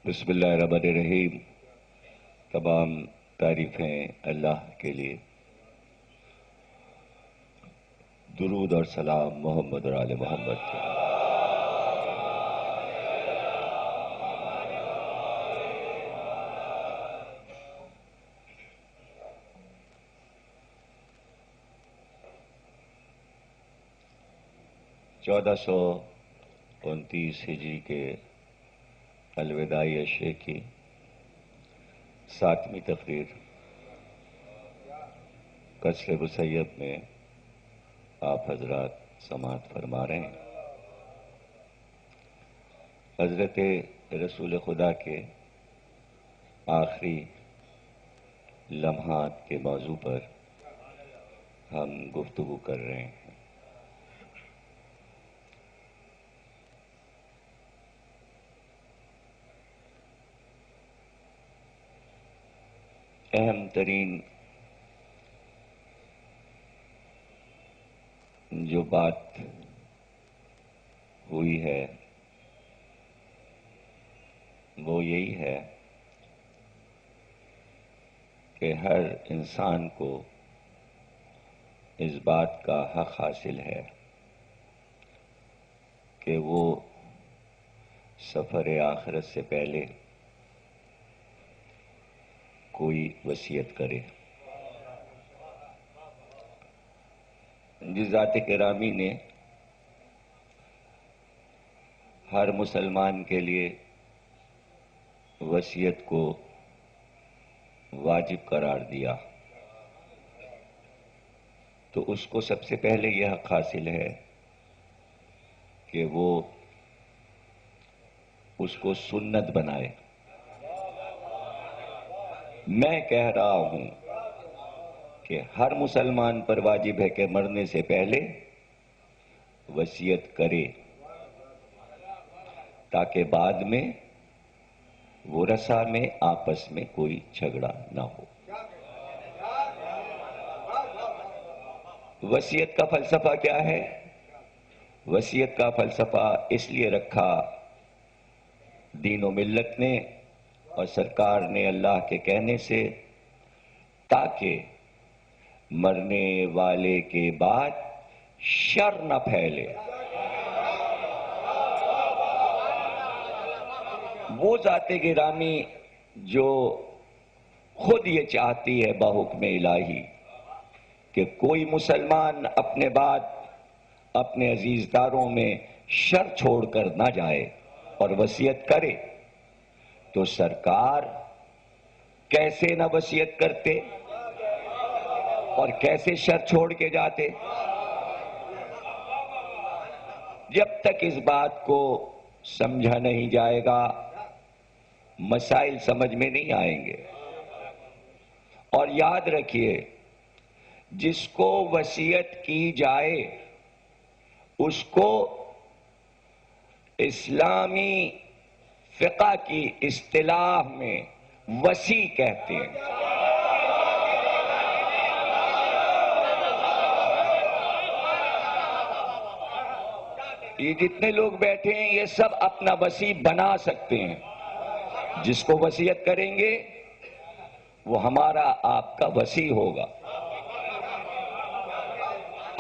بسم اللہ الرحمن الرحیم۔ تمام تعریفیں اللہ کے لیے، درود اور سلام محمد اور آل محمد کے۔ 1429 ہجری کے الوداعی اشرے کی 7ویں تقریر قصر مسیب میں آپ حضرات سماعت فرما رہے ہیں۔ حضرت رسول خدا کے آخری لمحات کے موضوع پر ہم گفتگو کر رہے ہیں۔ اہم ترین جو بات ہوئی ہے وہ یہی ہے کہ ہر انسان کو اس بات کا حق حاصل ہے کہ وہ سفر آخرت سے پہلے کوئی وصیت کرے۔ جس ذات گرامی نے ہر مسلمان کے لیے وصیت کو واجب قرار دیا، تو اس کو سب سے پہلے یہ حق حاصل ہے کہ وہ اس کو سنت بنائے۔ میں کہہ رہا ہوں کہ ہر مسلمان پر واجب ہے کہ مرنے سے پہلے وصیت کرے، تاکہ بعد میں ورثہ میں آپس میں کوئی جھگڑا نہ ہو۔ وصیت کا فلسفہ کیا ہے؟ وصیت کا فلسفہ اس لیے رکھا دین و ملت نے اور سرکار نے اللہ کے کہنے سے، تاکہ مرنے والے کے بعد شر نہ پھیلے۔ وہ ذات گرامی جو خود یہ چاہتی ہے بحکم الہی کہ کوئی مسلمان اپنے بعد اپنے عزیز داروں میں شر چھوڑ کر نہ جائے اور وصیت کرے، تو سرکار کیسے نہ وصیت کرتے اور کیسے شر چھوڑ کے جاتے؟ جب تک اس بات کو سمجھا نہیں جائے گا، مسائل سمجھ میں نہیں آئیں گے۔ اور یاد رکھیے، جس کو وصیت کی جائے اس کو اسلامی فقہ کی اصطلاح میں وصی کہتے ہیں۔ یہ جتنے لوگ بیٹھے ہیں یہ سب اپنا وصی بنا سکتے ہیں۔ جس کو وصیت کریں گے وہ ہمارا آپ کا وصی ہوگا۔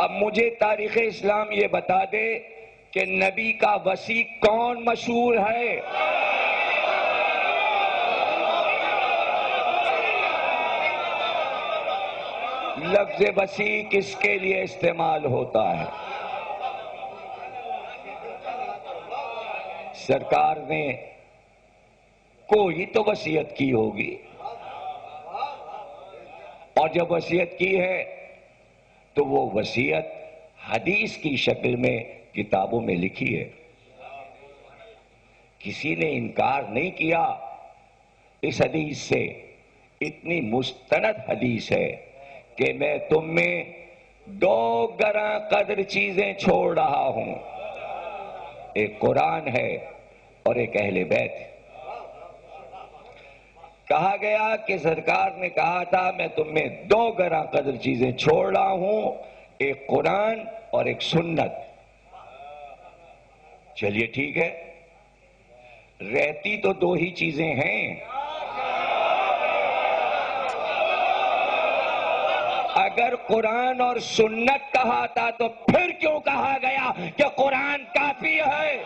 اب مجھے تاریخ اسلام یہ بتا دے کہ نبی کا وصی کون مشہور ہے؟ لفظ وصی کس کے لیے استعمال ہوتا ہے؟ سرکار نے کوئی تو وصیت کی ہوگی، اور جب وصیت کی ہے تو وہ وصیت حدیث کی شکل میں کتابوں میں لکھی ہے۔ کسی نے انکار نہیں کیا اس حدیث سے۔ اتنی مستند حدیث ہے کہ میں تم میں 2 گراں قدر چیزیں چھوڑ رہا ہوں، ایک قرآن ہے اور ایک اہل بیت۔ کہا گیا کہ سرکار نے کہا تھا میں تم میں 2 گراں قدر چیزیں چھوڑ رہا ہوں، ایک قرآن اور ایک سنت۔ چلیے ٹھیک ہے، رہتی تو دو ہی چیزیں ہیں. اگر قرآن اور سنت کہا تھا تو پھر کیوں کہا گیا کہ قرآن کافی ہے؟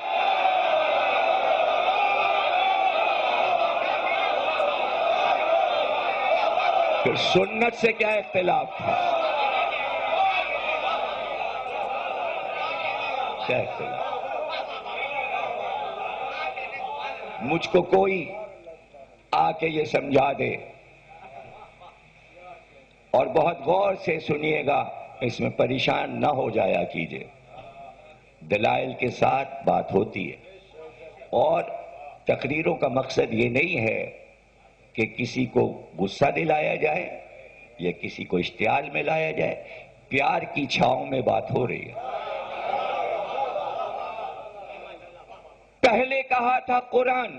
پھر سنت سے کیا اختلاف تھا؟ کیا اختلاف؟ مجھ کو کوئی آ کے یہ سمجھا دے، اور بہت غور سے سنیے گا، اس میں پریشان نہ ہو جایا کیجئے. دلائل کے ساتھ بات ہوتی ہے، اور تقریروں کا مقصد یہ نہیں ہے کہ کسی کو غصہ دلایا جائے یا کسی کو اشتعال میں لایا جائے. پیار کی چھاؤں میں بات ہو رہی ہے. پہلے کہا تھا قرآن،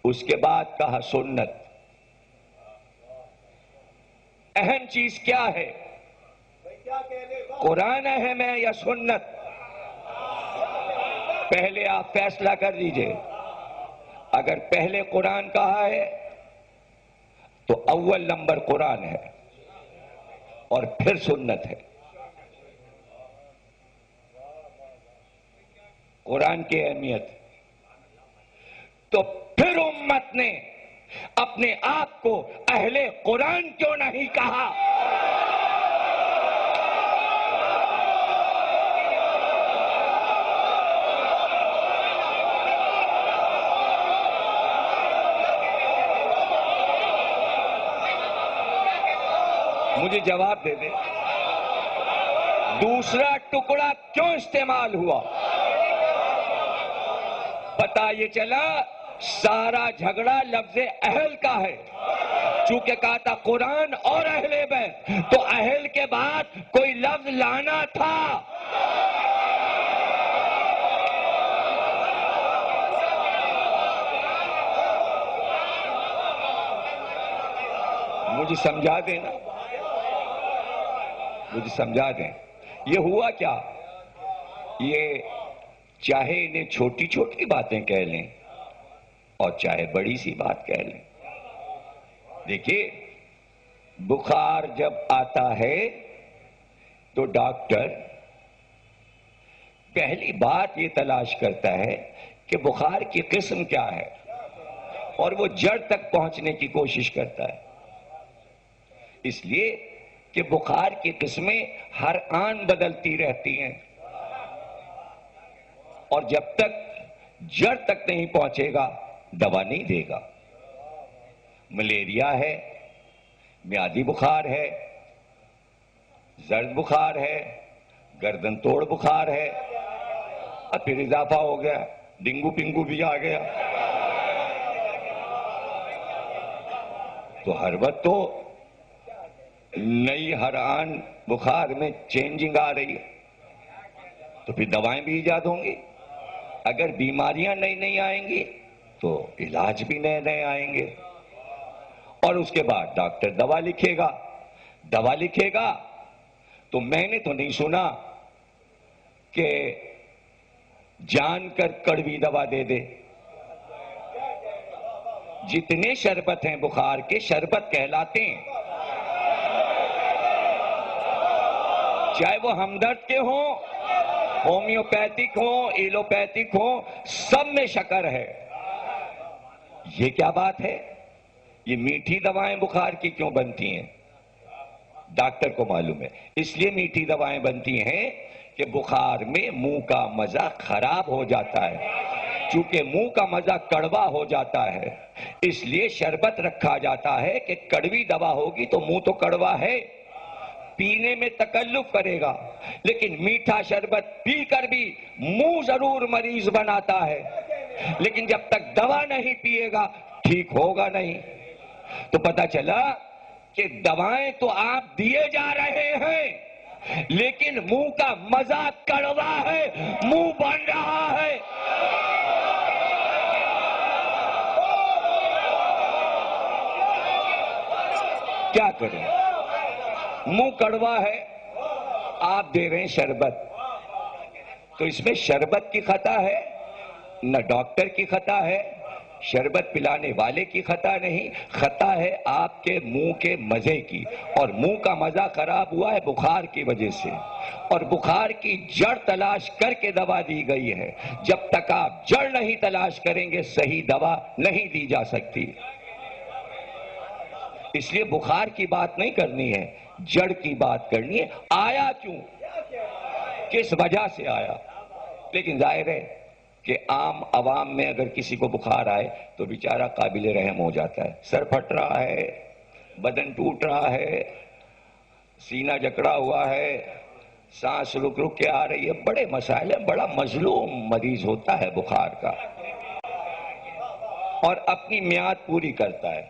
اس کے بعد کہا سنت. اہم چیز کیا ہے؟ قرآن اہم ہے یا سنت؟ پہلے آپ فیصلہ کر لیجئے. اگر پہلے قرآن کہا ہے تو اول نمبر قرآن ہے اور پھر سنت ہے. قرآن کی اہمیت. تو پھر امت نے اپنے آپ کو اہل قرآن کیوں نہیں کہا؟ مجھے جواب دے دے. دوسرا ٹکڑا کیوں استعمال ہوا؟ پتہ یہ چلا سارا جھگڑا لفظ اہل کا ہے. چونکہ کہا تھا قرآن اور اہل بیت، تو اہل کے بعد کوئی لفظ لانا تھا. مجھے سمجھا دیں نا، مجھے سمجھا دیں. یہ ہوا کیا؟ یہ چاہے انہیں چھوٹی چھوٹی باتیں کہہ لیں اور چاہے بڑی سی بات کہہ لیں. دیکھیے، بخار جب آتا ہے تو ڈاکٹر پہلی بات یہ تلاش کرتا ہے کہ بخار کی قسم کیا ہے، اور وہ جڑ تک پہنچنے کی کوشش کرتا ہے. اس لیے کہ بخار کی قسمیں ہر آن بدلتی رہتی ہیں، اور جب تک جڑ تک نہیں پہنچے گا دوا نہیں دے گا. ملیریا ہے، میادی بخار ہے، زرد بخار ہے، گردن توڑ بخار ہے، اور پھر اضافہ ہو گیا ڈینگو پنگو بھی آ گیا. تو ہر وقت تو نئی ہر آن بخار میں چینجنگ آ رہی ہے، تو پھر دوائیں بھی ایجاد ہوں گی. اگر بیماریاں نئی نئی آئیں گی تو علاج بھی نئے نئے آئیں گے. اور اس کے بعد ڈاکٹر دوا لکھے گا. دوا لکھے گا تو میں نے تو نہیں سنا کہ جان کر کڑوی دوا دے دے. جتنے شربت ہیں بخار کے، شربت کہلاتے ہیں، چاہے وہ ہمدرد کے ہوں، ہومیوپیتھک ہوں، ایلوپیتھک ہوں، سب میں شکر ہے. یہ کیا بات ہے؟ یہ میٹھی دوائیں بخار کی کیوں بنتی ہیں؟ ڈاکٹر کو معلوم ہے. اس لیے میٹھی دوائیں بنتی ہیں کہ بخار میں منہ کا مزہ خراب ہو جاتا ہے. چونکہ منہ کا مزہ کڑوا ہو جاتا ہے، اس لیے شربت رکھا جاتا ہے کہ کڑوی دوا ہوگی تو منہ تو کڑوا ہے، پینے میں تکلف کرے گا، لیکن میٹھا شربت پی کر بھی منہ ضرور مریض بناتا ہے، لیکن جب تک دوا نہیں پیے گا ٹھیک ہوگا نہیں. تو پتہ چلا کہ دوائیں تو آپ دیے جا رہے ہیں، لیکن منہ کا مزہ کڑوا ہے، منہ بن رہا ہے. کیا کریں؟ منہ کڑوا ہے، آپ دے رہے ہیں شربت، تو اس میں شربت کی خطا ہے نہ ڈاکٹر کی خطا ہے، شربت پلانے والے کی خطا نہیں، خطا ہے آپ کے منہ کے مزے کی، اور منہ کا مزہ خراب ہوا ہے بخار کی وجہ سے، اور بخار کی جڑ تلاش کر کے دوا دی گئی ہے۔ جب تک آپ جڑ نہیں تلاش کریں گے صحیح دوا نہیں دی جا سکتی۔ اس لیے بخار کی بات نہیں کرنی ہے، جڑ کی بات کرنی ہے۔ آیا کیوں، کس وجہ سے آیا؟ لیکن ظاہر ہے کہ عام عوام میں اگر کسی کو بخار آئے تو بیچارہ قابل رحم ہو جاتا ہے، سر پھٹ رہا ہے، بدن ٹوٹ رہا ہے، سینہ جکڑا ہوا ہے، سانس رک رک کے آ رہی ہے، بڑے مسائل ہیں، بڑا مظلوم مریض ہوتا ہے بخار کا، اور اپنی میعاد پوری کرتا ہے۔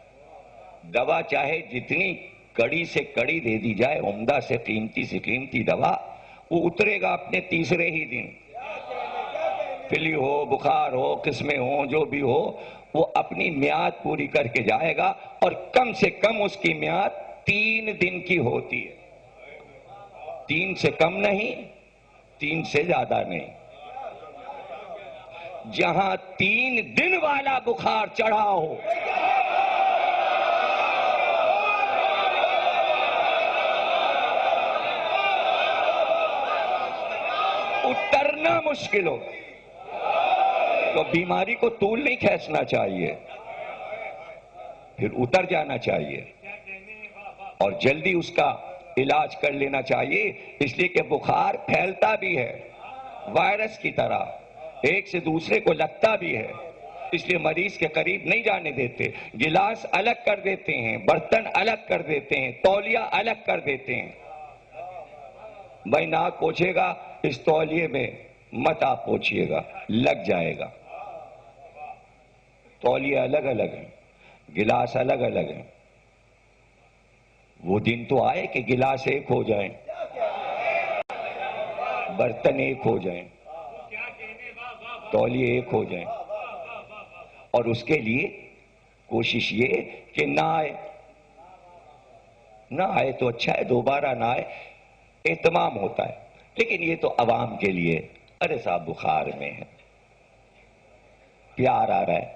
دوا چاہے جتنی کڑی سے کڑی دے دی جائے، عمدہ سے قیمتی دوا، وہ اترے گا اپنے تیسرے ہی دن۔ پھلی ہو، بخار ہو، قسمیں ہوں، جو بھی ہو، وہ اپنی میعاد پوری کر کے جائے گا، اور کم سے کم اس کی میعاد 3 دن کی ہوتی ہے۔ 3 سے کم نہیں، 3 سے زیادہ نہیں۔ جہاں 3 دن والا بخار چڑھا ہو، اترنا مشکل ہو، تو بیماری کو طول نہیں کھینچنا چاہیے، پھر اتر جانا چاہیے، اور جلدی اس کا علاج کر لینا چاہیے، اس لیے کہ بخار پھیلتا بھی ہے وائرس کی طرح، ایک سے دوسرے کو لگتا بھی ہے، اس لیے مریض کے قریب نہیں جانے دیتے، گلاس الگ کر دیتے ہیں، برتن الگ کر دیتے ہیں، تولیہ الگ کر دیتے ہیں۔ بھائی ناک پوچھے گا اس تولیے میں مت آپ پوچھئے گا، لگ جائے گا۔ تولیے الگ الگ ہیں، گلاس الگ الگ ہیں۔ وہ دن تو آئے کہ گلاس ایک ہو جائیں، برتن ایک ہو جائیں، تولیے ایک ہو جائیں، اور اس کے لیے کوشش یہ کہ نہ آئے تو اچھا ہے، دوبارہ نہ آئے، اہتمام ہوتا ہے۔ لیکن یہ تو عوام کے لیے، ارے صاحب بخار میں ہے، پیار آ رہا ہے،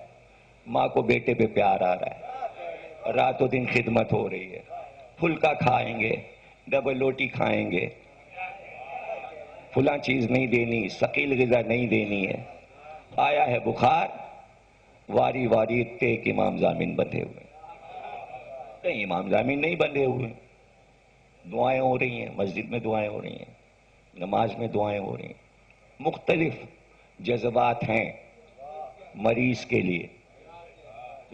ماں کو بیٹے پہ پیار آ رہا ہے، راتوں دن خدمت ہو رہی ہے، پھلکا کھائیں گے، ڈبل روٹی کھائیں گے، فلاں چیز نہیں دینی، ثقیل غذا نہیں دینی ہے، آیا ہے بخار، واری واری اتنے ایک امام ضامن بندھے ہوئے، کہیں امام ضامن نہیں بندھے ہوئے، دعائیں ہو رہی ہیں، مسجد میں دعائیں ہو رہی ہیں، نماز میں دعائیں ہو رہی ہیں، مختلف جذبات ہیں مریض کے لیے،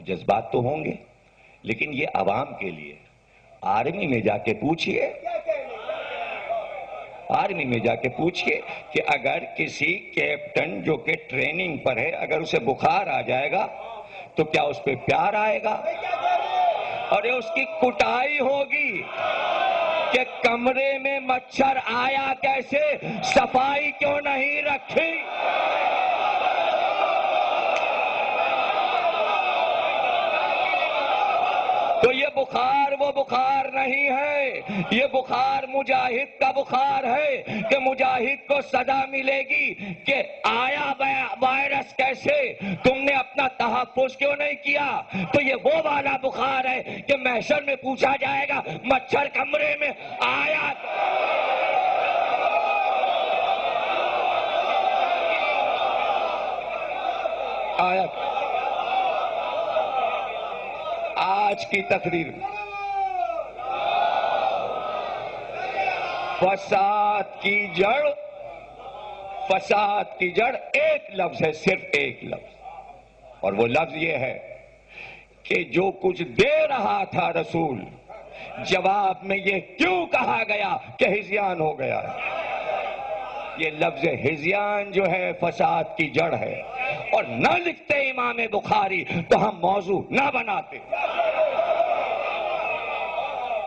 جذبات تو ہوں گے، لیکن یہ عوام کے لیے۔ آرمی میں جا کے پوچھئے، آرمی میں جا کے پوچھئے کہ اگر کسی کیپٹن جو کہ ٹریننگ پر ہے، اگر اسے بخار آ جائے گا تو کیا اس پہ پیار آئے گا؟ اور یہ اس کی کٹائی ہوگی کہ کمرے میں مچھر آیا کیسے، صفائی کیوں نہیں رکھی؟ تو یہ بخار وہ بخار نہیں ہے، یہ بخار مجاہد کا بخار ہے کہ مجاہد کو سزا ملے گی کہ آیا وائرس کیسے، تم نے اپنا تحفظ کیوں نہیں کیا؟ تو یہ وہ والا بخار ہے کہ محشر میں پوچھا جائے گا مچھر کمرے میں آیا۔ آج کی تقریر فساد کی جڑ ایک لفظ ہے، صرف ایک لفظ، اور وہ لفظ یہ ہے کہ جو کچھ دے رہا تھا رسول، جواب میں یہ کیوں کہا گیا کہ ہذیان ہو گیا ہے؟ یہ لفظ ہذیان جو ہے فساد کی جڑ ہے، اور نہ لکھتے امام بخاری تو ہم موضوع نہ بناتے،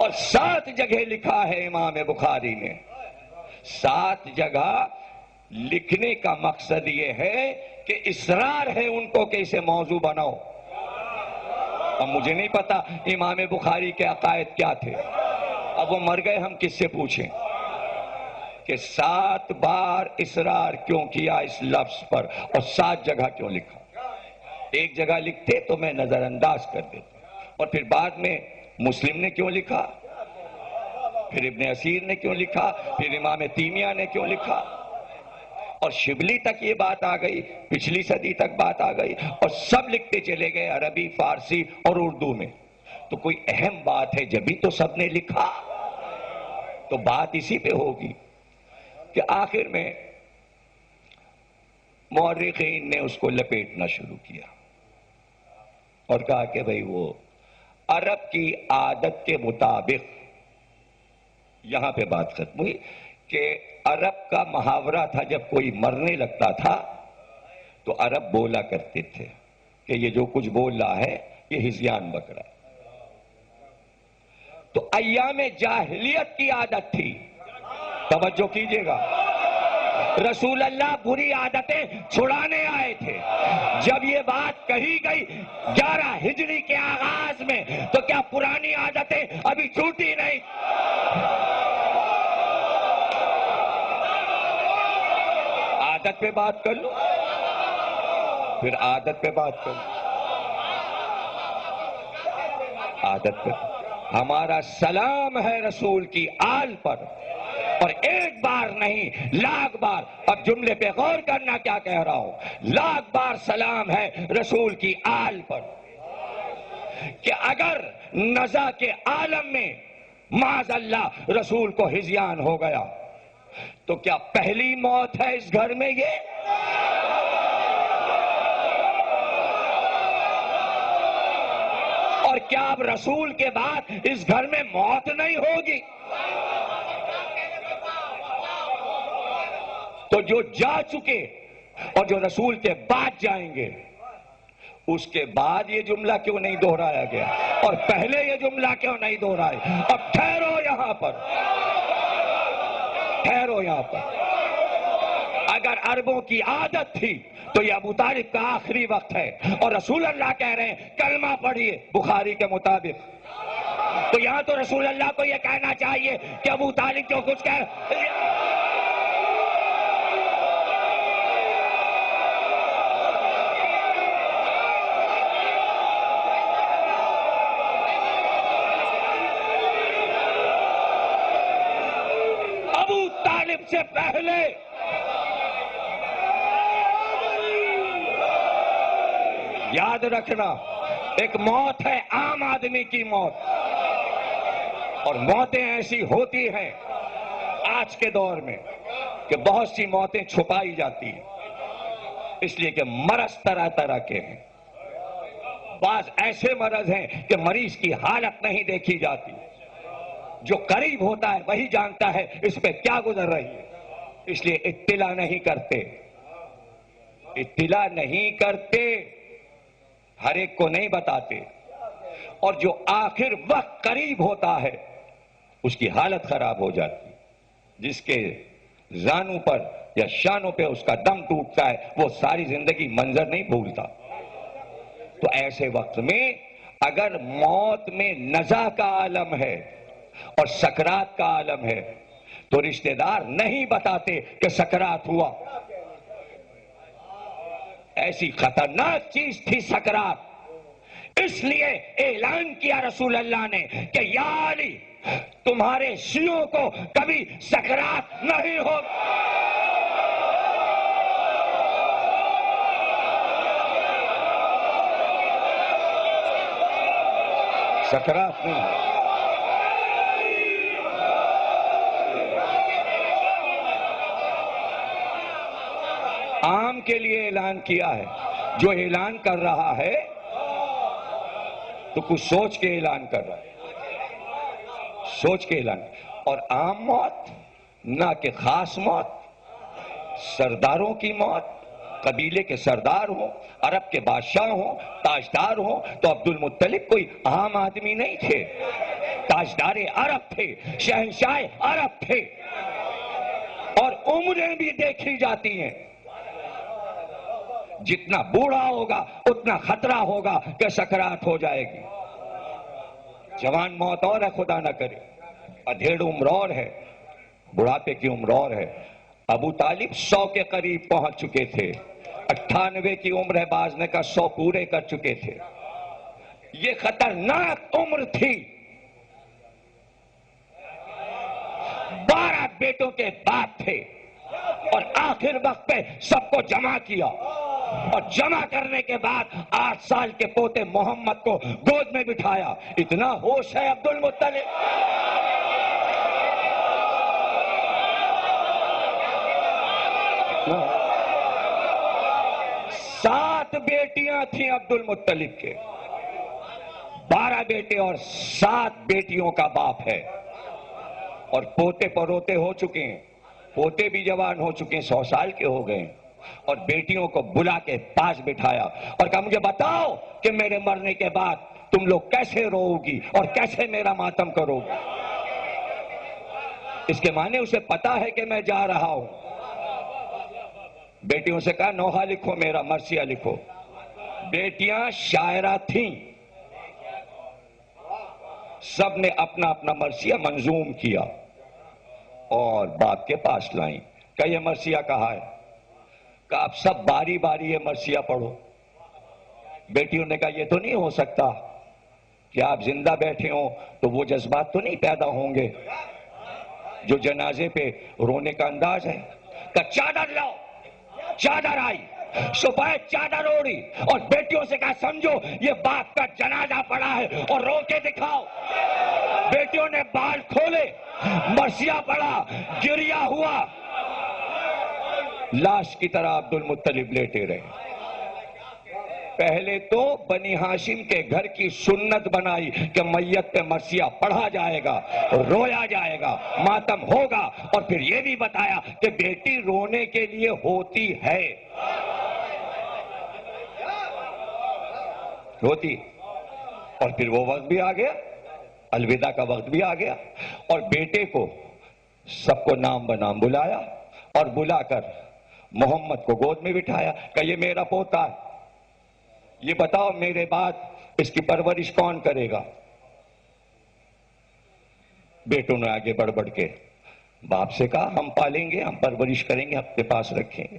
اور 7 جگہ لکھا ہے امام بخاری نے، 7 جگہ لکھنے کا مقصد یہ ہے کہ اصرار ہے ان کو کہ اسے موضوع بناؤ۔ اب مجھے نہیں پتا امام بخاری کے عقائد کیا تھے، اب وہ مر گئے، ہم کس سے پوچھیں؟ کہ 7 بار اصرار کیوں کیا اس لفظ پر اور 7 جگہ کیوں لکھا؟ ایک جگہ لکھتے تو میں نظر انداز کر دیتا، اور پھر بعد میں مسلم نے کیوں لکھا، پھر ابن اسیر نے کیوں لکھا، پھر امام تیمیہ نے کیوں لکھا، اور شبلی تک یہ بات آ گئی، پچھلی صدی تک بات آ گئی، اور سب لکھتے چلے گئے عربی، فارسی اور اردو میں۔ تو کوئی اہم بات ہے جبھی تو سب نے لکھا، تو بات اسی پہ ہوگی کہ آخر میں مورخین نے اس کو لپیٹنا شروع کیا اور کہا کہ بھئی وہ عرب کی عادت کے مطابق، یہاں پہ بات ختم ہوئی کہ عرب کا محاورہ تھا، جب کوئی مرنے لگتا تھا تو عرب بولا کرتے تھے کہ یہ جو کچھ بول رہا ہے یہ ہذیان بک رہا ہے۔ تو ایام جاہلیت کی عادت تھی، توجہ کیجئے گا، رسول اللہ بری عادتیں چھڑانے آئے تھے۔ جب یہ بات کہی گئی 11 ہجری کے آغاز میں، تو کیا پرانی عادتیں ابھی چھوٹی نہیں؟ عادت پہ بات کر لو، پھر عادت پہ بات کر لو، عادت پہ۔ ہمارا سلام ہے رسول کی آل پر، اور ایک بار نہیں 1,00,000 بار، اب جملے پہ غور کرنا کیا کہہ رہا ہوں، 1,00,000 بار سلام ہے رسول کی آل پر، کہ اگر نزا کے عالم میں معاذ اللہ رسول کو ہذیان ہو گیا تو کیا پہلی موت ہے اس گھر میں یہ؟ اور کیا اب رسول کے بعد اس گھر میں موت نہیں ہوگی؟ تو جو جا چکے اور جو رسول کے بعد جائیں گے، اس کے بعد یہ جملہ کیوں نہیں دہرایا گیا، اور پہلے یہ جملہ کیوں نہیں دہرایا؟ اب ٹھہرو یہاں پر، ٹھہرو یہاں پر۔ اگر عربوں کی عادت تھی تو یہ ابو طالب کا آخری وقت ہے، اور رسول اللہ کہہ رہے ہیں کلمہ پڑھیے بخاری کے مطابق، تو یہاں تو رسول اللہ کو یہ کہنا چاہیے کہ ابو طالب جو کچھ کہہ، ابو طالب سے پہلے یاد رکھنا ایک موت ہے عام آدمی کی موت، اور موتیں ایسی ہوتی ہیں آج کے دور میں کہ بہت سی موتیں چھپائی جاتی ہیں، اس لیے کہ مرض طرح طرح کے ہیں۔ بعض ایسے مرض ہیں کہ مریض کی حالت نہیں دیکھی جاتی، جو قریب ہوتا ہے وہی جانتا ہے اس پہ کیا گزر رہی ہے، اس لیے اطلاع نہیں کرتے، اطلاع نہیں کرتے، ہر ایک کو نہیں بتاتے، اور جو آخر وقت قریب ہوتا ہے اس کی حالت خراب ہو جاتی، جس کے زانوں پر یا شانوں پہ اس کا دم ٹوٹتا ہے وہ ساری زندگی منظر نہیں بھولتا۔ تو ایسے وقت میں اگر موت میں نزا کا عالم ہے اور سکرات کا عالم ہے تو رشتہ دار نہیں بتاتے کہ سکرات ہوا۔ ایسی خطرناک چیز تھی سکرات، اس لیے اعلان کیا رسول اللہ نے کہ یا علی تمہارے شیعوں کو کبھی سکرات نہیں ہو، سکرات نہیں ہو۔ عام کے لیے اعلان کیا ہے، جو اعلان کر رہا ہے تو کچھ سوچ کے اعلان کر رہا ہے، سوچ کے اعلان، اور عام موت نہ کہ خاص موت، سرداروں کی موت، قبیلے کے سردار ہوں، عرب کے بادشاہ ہوں، تاجدار ہوں، تو عبد المطلب کوئی عام آدمی نہیں تھے، تاجدار عرب تھے، شہنشاہ عرب تھے، اور عمریں بھی دیکھی جاتی ہیں، جتنا بوڑھا ہوگا اتنا خطرہ ہوگا کہ سکرات ہو جائے گی۔ جوان موت اور ہے، خدا نہ کرے، ادھیڑ عمر اور ہے، بڑھاپے کی عمر اور ہے. ابو طالب 100 کے قریب پہنچ چکے تھے. 98 کی عمر ہے، بعض نے کہا 100 پورے کر چکے تھے. یہ خطرناک عمر تھی. 12 بیٹوں کے باپ تھے اور آخر وقت پہ سب کو جمع کیا، اور جمع کرنے کے بعد 8 سال کے پوتے محمد کو گود میں بٹھایا. اتنا ہوش ہے عبد المطلب. سات بیٹیاں تھیں عبد المطلب کے. 12 بیٹے اور 7 بیٹیوں کا باپ ہے. اور پوتے پروتے ہو چکے ہیں، پوتے بھی جوان ہو چکے ہیں، 100 سال کے ہو گئے. اور بیٹیوں کو بلا کے پاس بٹھایا اور کہا مجھے بتاؤ کہ میرے مرنے کے بعد تم لوگ کیسے رو گی اور کیسے میرا ماتم کرو گی. اس کے معنی اسے پتا ہے کہ میں جا رہا ہوں. بیٹیوں سے کہا نوحہ لکھو، میرا مرثیہ لکھو. بیٹیاں شاعرہ تھیں، سب نے اپنا اپنا مرثیہ منظوم کیا اور باپ کے پاس لائیں. کہ یہ مرثیہ کہا ہے؟ کہ آپ سب باری باری یہ مرثیہ پڑھو. بیٹیوں نے کہا یہ تو نہیں ہو سکتا کہ آپ زندہ بیٹھے ہوں تو وہ جذبات تو نہیں پیدا ہوں گے جو جنازے پہ رونے کا انداز ہے. کہ چادر لاؤ. چادر آئی، سفید چادر اوڑی اور بیٹیوں سے کہا سمجھو یہ باپ کا جنازہ پڑا ہے اور رو کے دکھاؤ. بیٹیوں نے بال کھولے، مرثیہ پڑا، گریا ہوا. لاش کی طرح عبد المطلب لیٹے رہے. پہلے تو بنی ہاشم کے گھر کی سنت بنائی کہ میت پہ مرثیہ پڑھا جائے گا، رویا جائے گا، ماتم ہوگا. اور پھر یہ بھی بتایا کہ بیٹی رونے کے لیے ہوتی ہے، ہوتی. اور پھر وہ وقت بھی آ گیا، الوداع کا وقت بھی آ گیا. اور بیٹے کو سب کو نام بنام بلایا اور بلا کر محمد کو گود میں بٹھایا کہ یہ میرا پوتا ہے، یہ بتاؤ میرے بعد اس کی پرورش کون کرے گا. بیٹوں نے آگے بڑھ بڑھ کے باپ سے کہا ہم پالیں گے، ہم پرورش کریں گے، اپنے پاس رکھیں گے.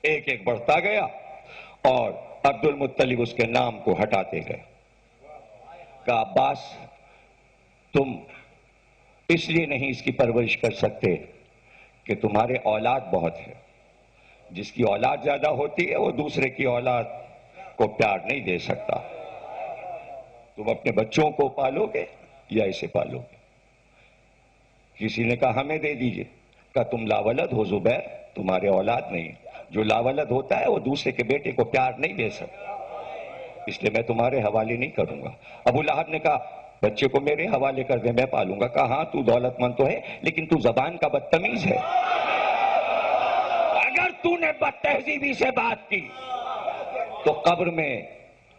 ایک ایک بڑھتا گیا اور عبد المطلب اس کے نام کو ہٹاتے گئے. کہا عباس تم اس لیے نہیں اس کی پرورش کر سکتے کہ تمہارے اولاد بہت ہے. جس کی اولاد زیادہ ہوتی ہے وہ دوسرے کی اولاد کو پیار نہیں دے سکتا. تم اپنے بچوں کو پالو گے یا اسے پالو گے؟ کسی نے کہا ہمیں دے دیجئے. کہا تم لاولد ہو زبیر، تمہارے اولاد نہیں. جو لاولد ہوتا ہے وہ دوسرے کے بیٹے کو پیار نہیں دے سکتا، اس لیے میں تمہارے حوالے نہیں کروں گا. ابو لہب نے کہا بچے کو میرے حوالے کر دے، میں پالوں گا. کہا ہاں تو دولت مند تو ہے لیکن تو زبان کا بدتمیز ہے. اگر تو نے بد تہذیبی سے بات کی تو قبر میں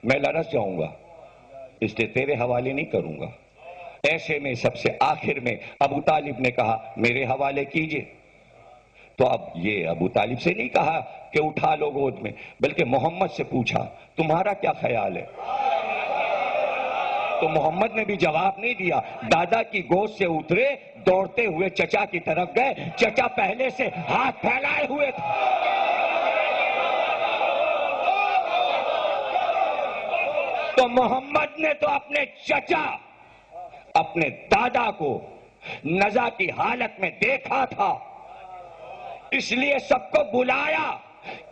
لرز جاؤں گا، اس لیے تیرے حوالے نہیں کروں گا. ایسے میں سب سے آخر میں ابو طالب نے کہا میرے حوالے کیجئے. تو اب یہ ابو طالب سے نہیں کہا کہ اٹھا لو گود میں، بلکہ محمد سے پوچھا تمہارا کیا خیال ہے. تو محمد نے بھی جواب نہیں دیا. دادا کی گود سے اترے، دوڑتے ہوئے چچا کی طرف گئے. چچا پہلے سے ہاتھ پھیلائے ہوئے تھے. تو محمد نے تو اپنے چچا، اپنے دادا کو نزا کی حالت میں دیکھا تھا، اس لیے سب کو بلایا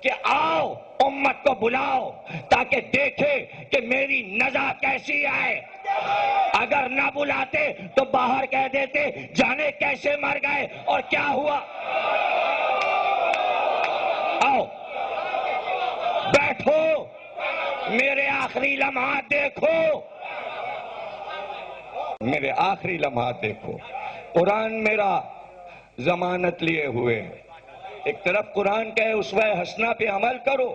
کہ آؤ امت کو بلاؤ تاکہ دیکھے کہ میری نزا کیسی ہے. اگر نہ بلاتے تو باہر کہہ دیتے جانے کیسے مر گئے اور کیا ہوا. آؤ بیٹھو، میرے آخری لمحات دیکھو، میرے آخری لمحات دیکھو. قرآن میرا ضمانت لیے ہوئے. ایک طرف قرآن کہے اسوہ حسنہ پہ عمل کرو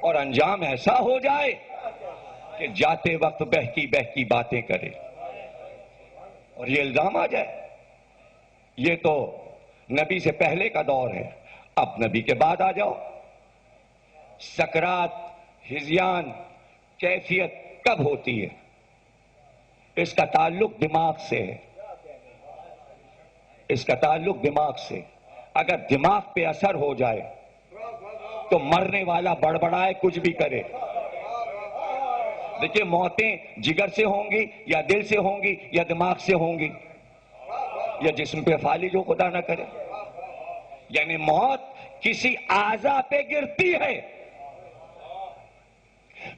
اور انجام ایسا ہو جائے کہ جاتے وقت بہکی بہکی باتیں کرے اور یہ الزام آ جائے. یہ تو نبی سے پہلے کا دور ہے. اب نبی کے بعد آ جاؤ. سکرات، ہذیان، کیفیت کب ہوتی ہے؟ اس کا تعلق دماغ سے ہے. اس کا تعلق دماغ سے. اگر دماغ پہ اثر ہو جائے تو مرنے والا بڑبڑائے کچھ بھی کرے. دیکھیے موتیں جگر سے ہوں گی یا دل سے ہوں گی یا دماغ سے ہوں گی یا جسم پہ فالج ہو خدا نہ کرے. یعنی موت کسی اعضاء پہ گرتی ہے.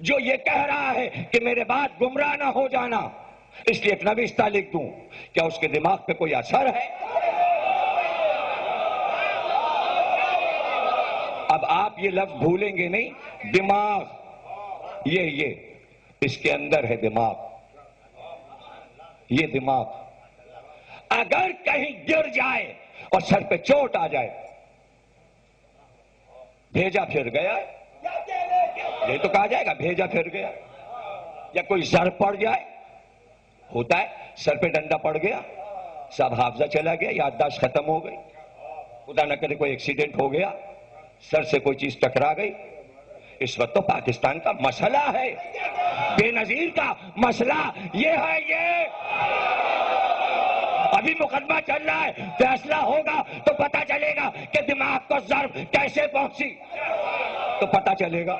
جو یہ کہہ رہا ہے کہ میرے بعد گمراہ نہ ہو جانا اس لیے ایک نوشتہ لکھ دوں، کیا اس کے دماغ پہ کوئی اثر ہے؟ اب آپ یہ لفظ بھولیں گے نہیں، دماغ یہ اس کے اندر ہے دماغ. یہ دماغ اگر کہیں گر جائے اور سر پہ چوٹ آ جائے، بھیجا پھر گیا، یہ تو کہا جائے گا بھیجا پھر گیا. یا کوئی زر پڑ جائے، ہوتا ہے سر پہ ڈنڈا پڑ گیا، سب حافظہ چلا گیا، یادداشت ختم ہو گئی، خدا نہ کرے کوئی ایکسیڈنٹ ہو گیا، سر سے کوئی چیز ٹکرا گئی. اس وقت تو پاکستان کا مسئلہ ہے، بے نظیر کا مسئلہ یہ ہے. یہ ابھی مقدمہ چل رہا ہے، فیصلہ ہوگا تو پتہ چلے گا کہ دماغ کو ضرب کیسے پہنچی، تو پتہ چلے گا.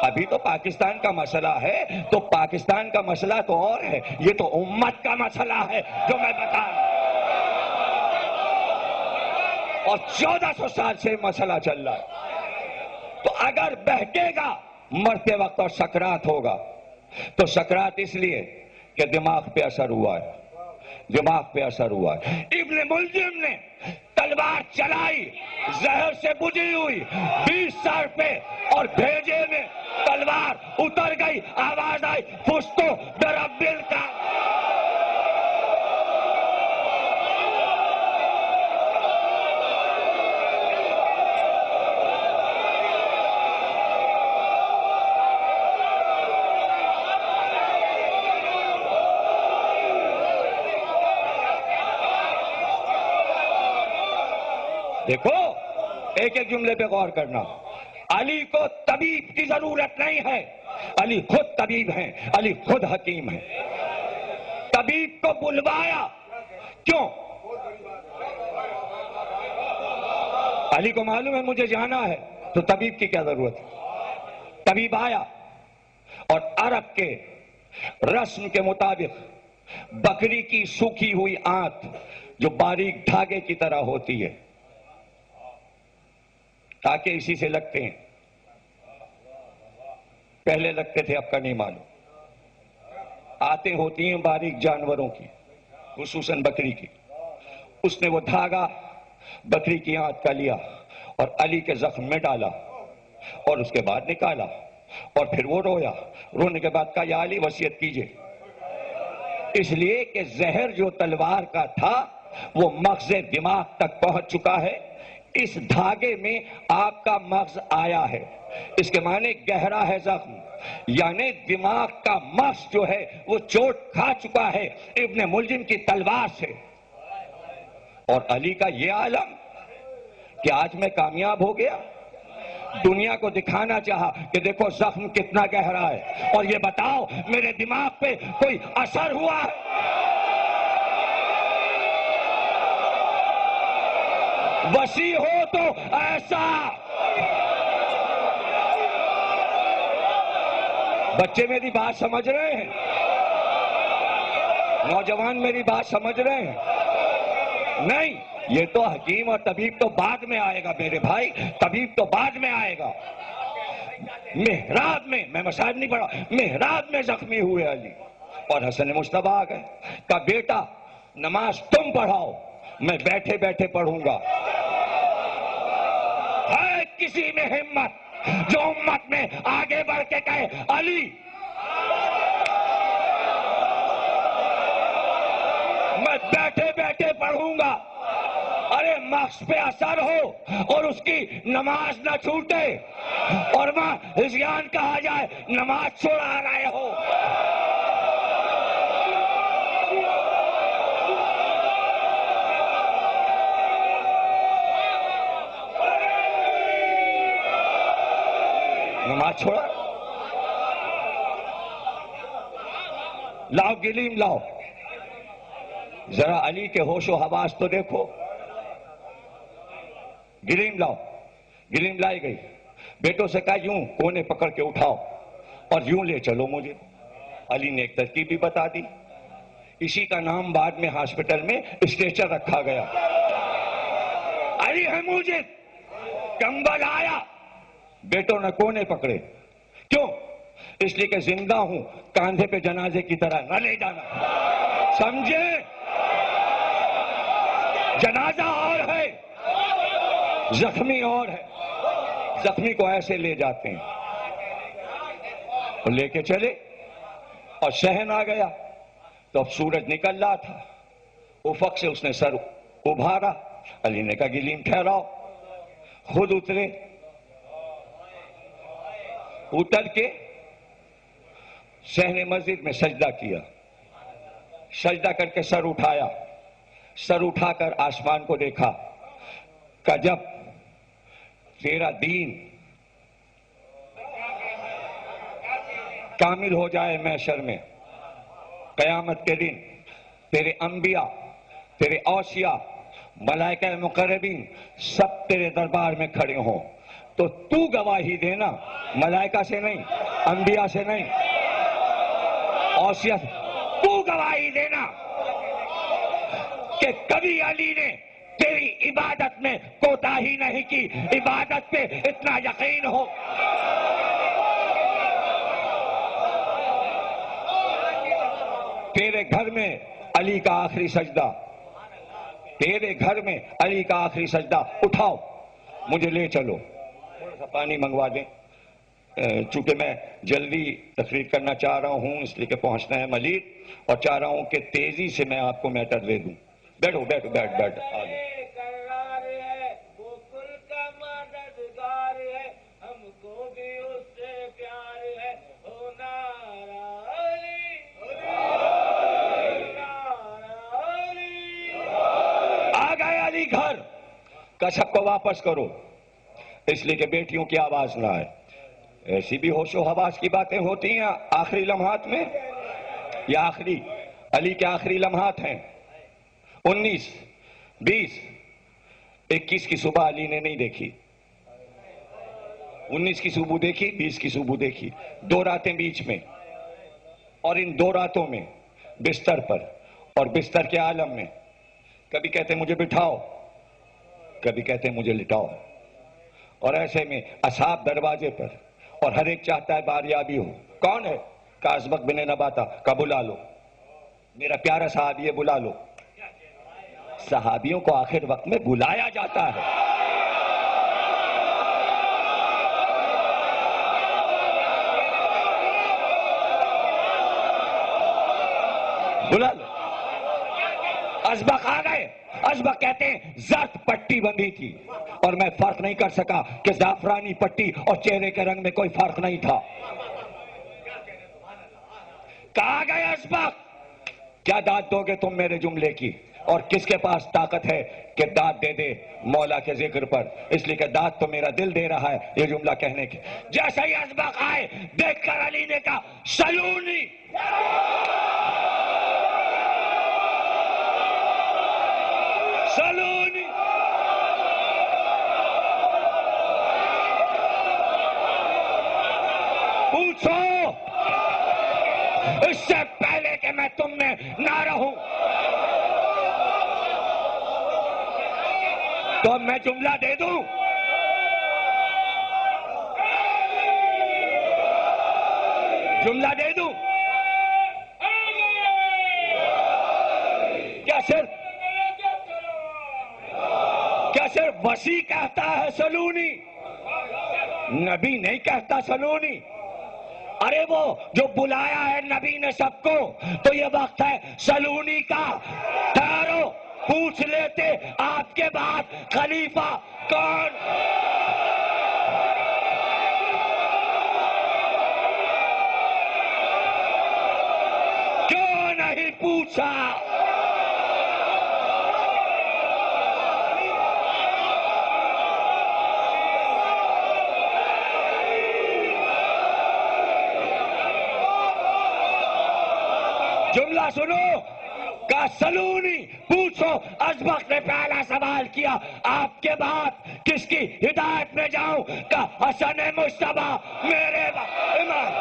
ابھی تو پاکستان کا مسئلہ ہے، تو پاکستان کا مسئلہ تو اور ہے، یہ تو امت کا مسئلہ ہے جو میں بتا رہا ہوں. اور 1400 سال سے مسئلہ چل رہا ہے. تو اگر بہکے گا مرتے وقت اور سکرات ہوگا، تو سکرات اس لیے کہ دماغ پہ اثر ہوا ہے. دماغ پہ اثر ہوا ہے. ابن ملجم نے تلوار چلائی، زہر سے بجھی ہوئی، 20 سر پہ، اور بھیجے میں تلوار اتر گئی، آواز آئی فستو بربل کا. دیکھو ایک ایک جملے پہ غور کرنا. علی کو طبیب کی ضرورت نہیں ہے، علی خود طبیب ہیں، علی خود حکیم ہیں. طبیب کو بلوایا کیوں؟ علی کو معلوم ہے مجھے جانا ہے، تو طبیب کی کیا ضرورت ہے؟ طبیب آیا اور عرب کے رسم کے مطابق بکری کی سوکھی ہوئی آنت جو باریک دھاگے کی طرح ہوتی ہے، تاکہ اسی سے لگتے ہیں، پہلے لگتے تھے اب کا نہیں معلوم. آتے ہوتی ہیں باریک جانوروں کی، خصوصاً بکری کی. اس نے وہ دھاگا بکری کی آنت کا لیا اور علی کے زخم میں ڈالا اور اس کے بعد نکالا، اور پھر وہ رویا. رونے کے بعد کہا یا علی وصیت کیجئے. اس لیے کہ زہر جو تلوار کا تھا وہ مغز دماغ تک پہنچ چکا ہے. اس دھاگے میں آپ کا مغز آیا ہے، اس کے معنی گہرا ہے زخم، یعنی دماغ کا مغز جو ہے وہ چوٹ کھا چکا ہے ابن ملجم کی تلوار سے. اور علی کا یہ عالم کہ آج میں کامیاب ہو گیا، دنیا کو دکھانا چاہا کہ دیکھو زخم کتنا گہرا ہے، اور یہ بتاؤ میرے دماغ پہ کوئی اثر ہوا ہے؟ وسیع ہو تو ایسا. بچے میری بات سمجھ رہے ہیں؟ نوجوان میری بات سمجھ رہے ہیں؟ نہیں، یہ تو حکیم اور طبیب تو بعد میں آئے گا میرے بھائی، طبیب تو بعد میں آئے گا. محراب میں مصائب نہیں پڑھا، محراب میں زخمی ہوئے علی، اور حسن مجتبی آ گئے. کہا بیٹا نماز تم پڑھاؤ، میں بیٹھے بیٹھے پڑھوں گا. ہے کسی میں ہمت جو امت میں آگے بڑھ کے کہے علی میں بیٹھے بیٹھے پڑھوں گا؟ ارے مغز پہ اثر ہو اور اس کی نماز نہ چھوٹے، اور وہاں ہذیان کہا جائے نماز چھوڑا رہے ہو. نماز چھوڑا؟ لاؤ گلیم لاؤ، ذرا علی کے ہوش و حواس تو دیکھو. گریم لاؤ. گریم لائی گئی. بیٹوں سے کہا یوں کونے پکڑ کے اٹھاؤ اور یوں لے چلو مجھے. علی نے ایک ترکیب بھی بتا دی. اسی کا نام بعد میں ہاسپٹل میں اسٹریچر رکھا گیا. علی ہے مجھے کمبل آیا. بیٹوں نے کونے پکڑے. کیوں؟ اس لیے کہ زندہ ہوں، کاندھے پہ جنازے کی طرح نہ لے جانا. سمجھے؟ جنازہ اور ہے، زخمی اور ہے. زخمی کو ایسے لے جاتے ہیں. اور لے کے چلے اور شہن آ گیا تو اب سورج نکل رہا تھا. افق سے اس نے سر ابھارا. علی نے کہا گلیم ٹھہراؤ. خود اترے. اتر کے صحن مسجد میں سجدہ کیا. سجدہ کر کے سر اٹھایا. سر اٹھا کر آسمان کو دیکھا کہ جب تیرا دین کامل ہو جائے محشر میں، قیامت کے دن تیرے انبیاء، تیرے اوصیاء، ملائکہ مقربین سب تیرے دربار میں کھڑے ہوں تو تو گواہی دینا، ملائکہ سے نہیں، انبیاء سے نہیں، اوصیاء سے. تو گواہی دینا کہ کبھی علی نے تیری عبادت میں کوتاہی نہیں کی. عبادت پہ اتنا یقین ہو. تیرے گھر میں علی کا آخری سجدہ، تیرے گھر میں علی کا آخری سجدہ. اٹھاؤ مجھے لے چلو. تھوڑا سا پانی منگوا دیں، چونکہ میں جلدی تقریر کرنا چاہ رہا ہوں، اس لیے کہ پہنچنا ہے ملیر، اور چاہ رہا ہوں کہ تیزی سے میں آپ کو میٹر دے دوں. بیٹھو بیٹھو بیٹھ بیٹھ. آ گئے علی گھر. کشپ کو واپس کرو اس لیے کہ بیٹیوں کی آواز نہ آئے. ایسی بھی ہوش و حواس کی باتیں ہوتی ہیں آخری لمحات میں. یہ آخری علی کے آخری لمحات ہیں. 19 20 21 کی صبح علی نے نہیں دیکھی. 19 کی صبح دیکھی، 20 کی صبح دیکھی. 2 راتیں بیچ میں، اور ان 2 راتوں میں بستر پر اور بستر کے عالم میں کبھی کہتے مجھے بٹھاؤ، کبھی کہتے مجھے لٹاؤ. اور ایسے میں اصحاب دروازے پر، اور ہر ایک چاہتا ہے باریابی ہو. کون ہے؟ کاسبق بن نباتا کا بلا لو، میرا پیارا صحابی ہے، بلا لو. صحابیوں کو آخر وقت میں بلایا جاتا ہے. بلا لو. ازبق آ گئے. ازبق کہتے ہیں زرد پٹی بندھی تھی اور میں فرق نہیں کر سکا کہ زعفرانی پٹی اور چہرے کے رنگ میں کوئی فرق نہیں تھا. کہا گئے ازبق کیا داد دو گے تم میرے جملے کی؟ اور کس کے پاس طاقت ہے کہ داد دے دے مولا کے ذکر پر؟ اس لیے کہ داد تو میرا دل دے رہا ہے یہ جملہ کہنے کی. جیسے ہی ازبق آئے دیکھ کر علی نے کہا سلونی. سلونی. پوچھو اس سے پہلے کہ میں تم میں نہ رہوں تو میں جملہ دے دوں. جملہ دے دوں. کیا صرف وسیع کہتا ہے سلونی؟ نبی نہیں کہتا سلونی. ارے وہ جو بلایا ہے نبی نے سب کو تو یہ وقت ہے سلونی کا. ٹھہرو پوچھ لیتے آپ کے بعد خلیفہ کون؟ کیوں نہیں پوچھا؟ جملہ سنو. کا سلونی پوچھو، ازبق نے پہلا سوال کیا آپ کے بعد کس کی ہدایت میں جاؤں؟ کا حسن مجتبی میرے امام۔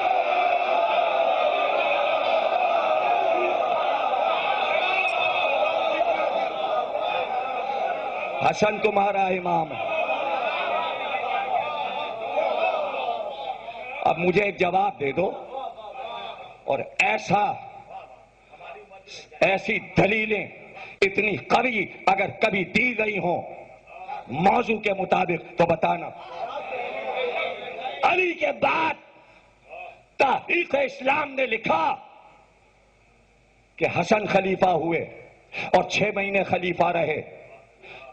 حسن تمہارا امام ہے۔ اب مجھے ایک جواب دے دو، اور ایسی دلیلیں اتنی قوی اگر کبھی دی گئی ہوں موضوع کے مطابق تو بتانا۔ علی کے بعد تحقیق اسلام نے لکھا کہ حسن خلیفہ ہوئے اور 6 مہینے خلیفہ رہے۔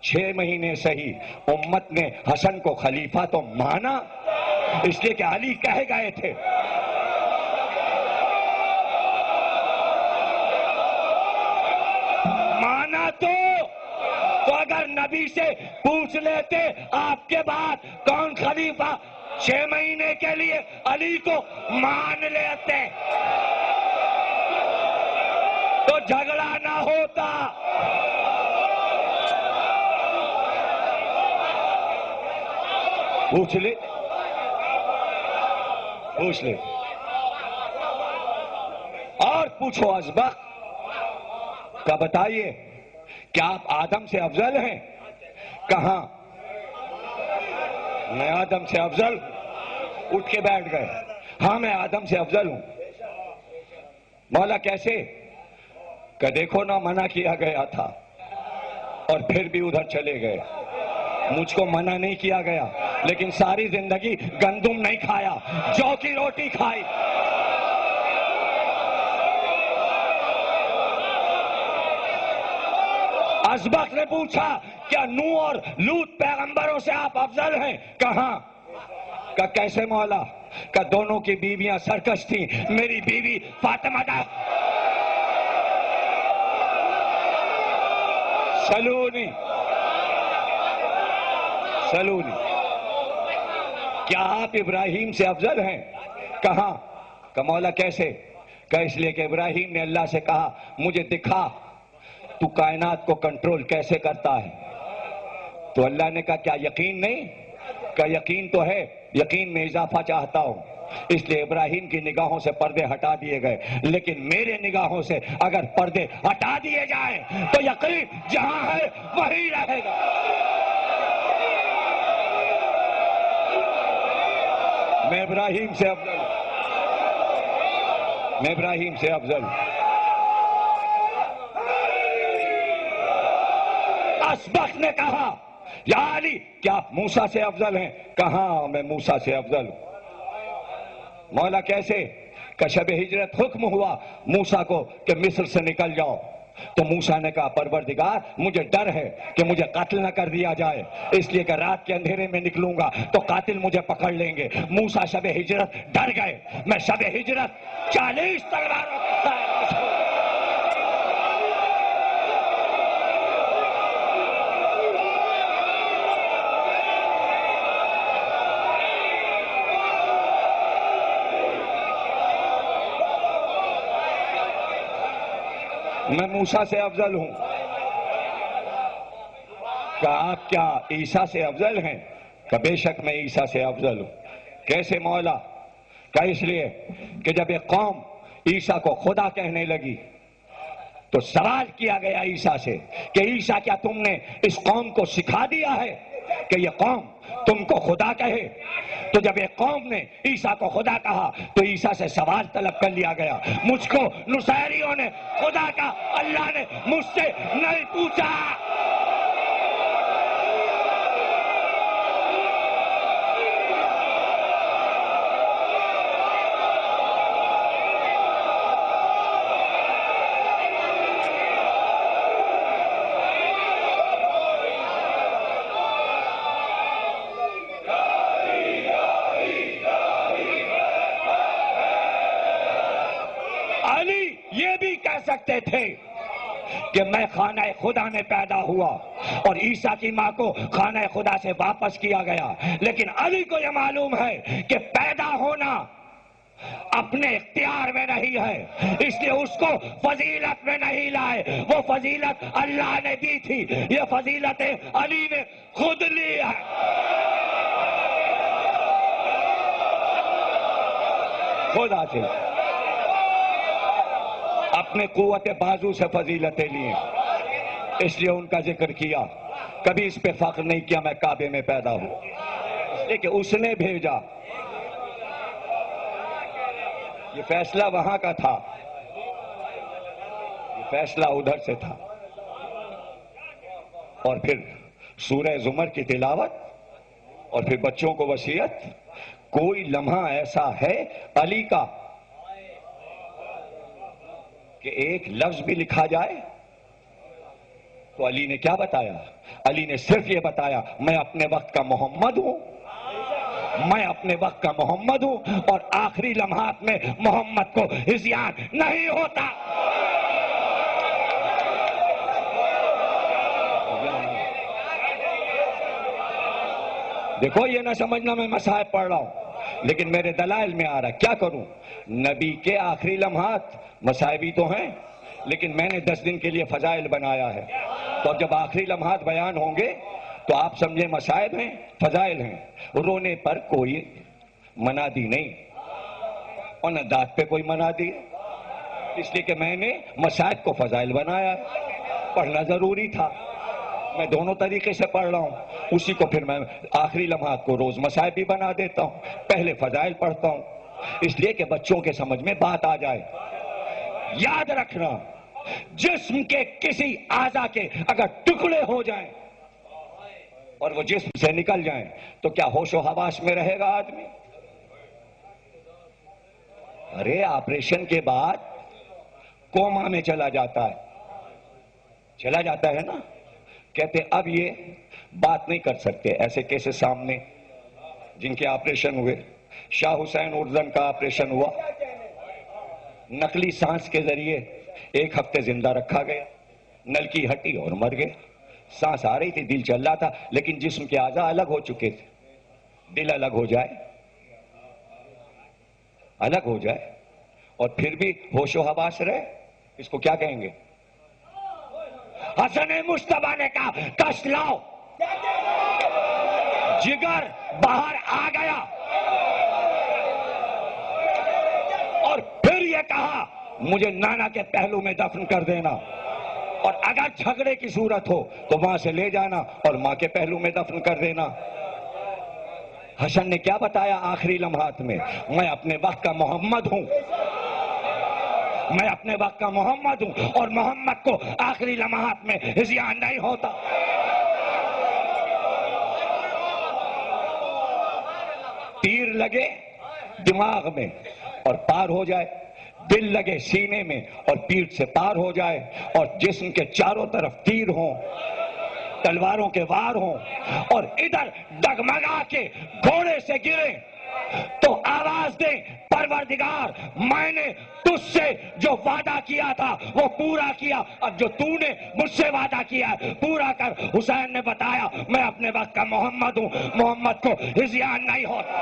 6 مہینے صحیح، امت نے حسن کو خلیفہ تو مانا، اس لیے کہ علی کہے گئے تھے۔ مانا تو اگر نبی سے پوچھ لیتے آپ کے بعد کون خلیفہ 6 مہینے کے لیے، علی کو مان لیتے تو جھگڑا نہ ہوتا۔ پوچھ لے اور پوچھو ازبق کا، بتائیے کیا آپ آدم سے افضل ہیں؟ کہاں؟ میں آدم سے افضل ہوں۔ اٹھ کے بیٹھ گئے، ہاں میں آدم سے افضل ہوں۔ مولا کیسے؟ کہ دیکھو نا، منع کیا گیا تھا اور پھر بھی ادھر چلے گئے۔ مجھ کو منع نہیں کیا گیا، لیکن ساری زندگی گندم نہیں کھایا، جو کی روٹی کھائی۔ ازبق نے پوچھا کیا نوح اور لوط پیغمبروں سے آپ افضل ہیں؟ کہاں؟ کہ کیسے مولا؟ کہ دونوں کی بیویاں سرکش تھیں، میری بیوی فاطمہ دا سلونی۔ کیا آپ ابراہیم سے افضل ہیں؟ کہاں؟ کہ مولا کیسے؟ کہ اس لیے کہ ابراہیم نے اللہ سے کہا مجھے دکھا تو کائنات کو کنٹرول کیسے کرتا ہے۔ تو اللہ نے کہا کیا یقین نہیں؟ کہ یقین تو ہے، یقین میں اضافہ چاہتا ہوں۔ اس لیے ابراہیم کی نگاہوں سے پردے ہٹا دیے گئے، لیکن میرے نگاہوں سے اگر پردے ہٹا دیے جائیں تو یقین جہاں ہے وہی رہے گا۔ میں ابراہیم سے افضل ہوں، میں ابراہیم سے افضل ہوں۔ اسبق نے کہا یا علی کیا آپ موسیٰ سے افضل ہیں؟ کہاں میں موسیٰ سے افضل ہوں۔ مولا کیسے؟ کہ شب ہجرت حکم ہوا موسیٰ کو کہ مصر سے نکل جاؤ، تو موسیٰ نے کہا پروردگار مجھے ڈر ہے کہ مجھے قتل نہ کر دیا جائے، اس لیے کہ رات کے اندھیرے میں نکلوں گا تو قاتل مجھے پکڑ لیں گے۔ موسیٰ شب ہجرت ڈر گئے، میں شب ہجرت 40 تلواروں کے ساتھ میں موسیٰ سے افضل ہوں۔ کہ آپ کیا عیسیٰ سے افضل ہیں؟ کہ بے شک میں عیسیٰ سے افضل ہوں۔ کیسے مولا؟ کہ اس لیے کہ جب ایک قوم عیسیٰ کو خدا کہنے لگی تو سوال کیا گیا عیسیٰ سے کہ عیسیٰ کیا تم نے اس قوم کو سکھا دیا ہے کہ یہ قوم تم کو خدا کہے؟ تو جب ایک قوم نے عیسیٰ کو خدا کہا تو عیسیٰ سے سوال طلب کر لیا گیا، مجھ کو نصیریوں نے خدا کا، اللہ نے مجھ سے نہیں پوچھا۔ یہ بھی کہہ سکتے تھے کہ میں خانہ خدا میں پیدا ہوا اور عیسیٰ کی ماں کو خانہ خدا سے واپس کیا گیا، لیکن علی کو یہ معلوم ہے کہ پیدا ہونا اپنے اختیار میں نہیں ہے، اس لیے اس کو فضیلت میں نہیں لائے، وہ فضیلت اللہ نے دی تھی، یہ فضیلت علی نے خود لی ہے۔ خود حاصل، اپنے قوت بازو سے فضیلتیں لی، اس لیے ان کا ذکر کیا، کبھی اس پہ فخر نہیں کیا میں کعبے میں پیدا ہوں، اس لیے کہ اس نے بھیجا۔ یہ فیصلہ وہاں کا تھا، یہ فیصلہ ادھر سے تھا۔ اور پھر سورہ زمر کی تلاوت، اور پھر بچوں کو وصیت۔ کوئی لمحہ ایسا ہے علی کا کہ ایک لفظ بھی لکھا جائے؟ تو علی نے کیا بتایا؟ علی نے صرف یہ بتایا میں اپنے وقت کا محمد ہوں، میں اپنے وقت کا محمد ہوں، اور آخری لمحات میں محمد کو ہذیان نہیں ہوتا۔ دیکھو یہ نہ سمجھنا میں مصائب پڑھ رہا ہوں، لیکن میرے دلائل میں آ رہا کیا کروں؟ نبی کے آخری لمحات مصائبی تو ہیں، لیکن میں نے 10 دن کے لیے فضائل بنایا ہے، تو جب آخری لمحات بیان ہوں گے تو آپ سمجھیں مصائب ہیں، فضائل ہیں۔ رونے پر کوئی منادی نہیں، اور نہ دانت پہ کوئی منادی، اس لیے کہ میں نے مصائب کو فضائل بنایا، پڑھنا ضروری تھا۔ میں دونوں طریقے سے پڑھ رہا ہوں، اسی کو پھر میں آخری لمحات کو روز مصائب بھی بنا دیتا ہوں، پہلے فضائل پڑھتا ہوں، اس لیے کہ بچوں کے سمجھ میں بات آ جائے۔ یاد رکھنا، جسم کے کسی اعضا کے اگر ٹکڑے ہو جائیں اور وہ جسم سے نکل جائیں تو کیا ہوش و حواس میں رہے گا آدمی؟ ارے آپریشن کے بعد کوما میں چلا جاتا ہے نا، کہتے اب یہ بات نہیں کر سکتے۔ ایسے کیسے سامنے جن کے آپریشن ہوئے، شاہ حسین اردن کا آپریشن ہوا، نقلی سانس کے ذریعے 1 ہفتے زندہ رکھا گیا، نل کی ہٹی اور مر گیا۔ سانس آ رہی تھی، دل چل رہا تھا، لیکن جسم کے اعضاء الگ ہو چکے تھے۔ دل الگ ہو جائے اور پھر بھی ہوش و حواس رہے، اس کو کیا کہیں گے؟ حسن مجتبیٰ نے کہا کش لاؤ، جگر باہر آ گیا، اور پھر یہ کہا مجھے نانا کے پہلو میں دفن کر دینا، اور اگر جھگڑے کی صورت ہو تو وہاں سے لے جانا اور ماں کے پہلو میں دفن کر دینا۔ حسن نے کیا بتایا آخری لمحات میں؟ میں اپنے وقت کا محمد ہوں، میں اپنے وقت کا محمد ہوں، اور محمد کو آخری لمحات میں ہذیان نہیں ہوتا۔ تیر لگے دماغ میں اور پار ہو جائے، دل لگے سینے میں اور پیٹھ سے پار ہو جائے، اور جسم کے چاروں طرف تیر ہوں، تلواروں کے وار ہوں، اور ادھر ڈگمگا کے گھوڑے سے گرے تو آواز دیں پروردگار میں نے تجھ سے جو وعدہ کیا تھا وہ پورا کیا، اب جو تو نے مجھ سے وعدہ کیا ہے پورا کر۔ حسین نے بتایا میں اپنے وقت کا محمد ہوں، محمد کو ہذیان نہیں ہوتا۔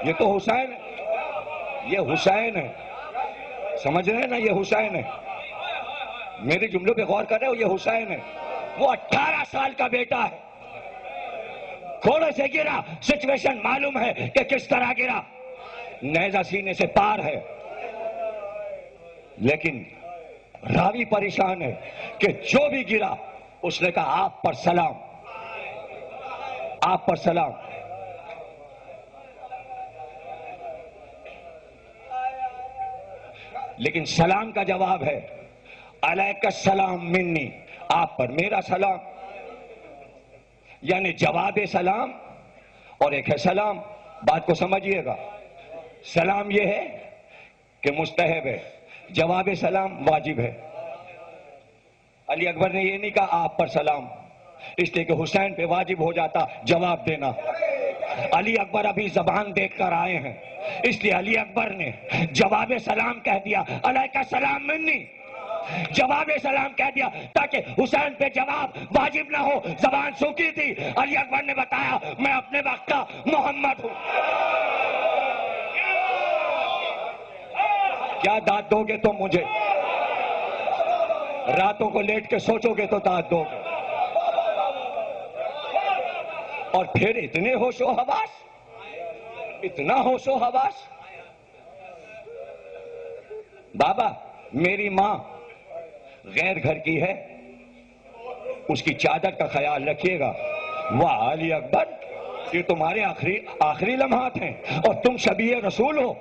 یہ تو حسین ہے، یہ حسین ہے، سمجھ رہے ہیں نا؟ یہ حسین ہے، میرے جملوں پہ غور کر رہے ہو؟ یہ حسین ہے، وہ 18 سال کا بیٹا ہے، گھوڑے سے گرا، سچویشن معلوم ہے کہ کس طرح گرا، نیزہ سینے سے پار ہے، لیکن راوی پریشان ہے کہ جو بھی گرا اس نے کہا آپ پر سلام، آپ پر سلام۔ لیکن سلام کا جواب ہے علیک السلام منی، آپ پر میرا سلام، یعنی جواب سلام اور ایک ہے سلام۔ بات کو سمجھیے گا، سلام یہ ہے کہ مستحب ہے، جواب سلام واجب ہے۔ علی اکبر نے یہ نہیں کہا آپ پر سلام، اس لیے کہ حسین پہ واجب ہو جاتا جواب دینا۔ علی اکبر ابھی زبان دیکھ کر آئے ہیں، اس لیے علی اکبر نے جواب سلام کہہ دیا علیک السلام منی، جواب سلام کہہ دیا تاکہ حسین پہ جواب واجب نہ ہو، زبان سوکھی تھی۔ علی اکبر نے بتایا میں اپنے وقت کا محمد ہوں۔ کیا داد دو گے تم مجھے؟ راتوں کو لیٹ کے سوچو گے تو داد دو گے۔ اور پھر اتنے ہوش و حواس، اتنا ہوش و حواس۔ بابا میری ماں غیر گھر کی ہے، اس کی چادر کا خیال رکھیے گا۔ واہ علی اکبر، یہ تمہارے آخری لمحات ہیں اور تم شبیہ رسول ہو۔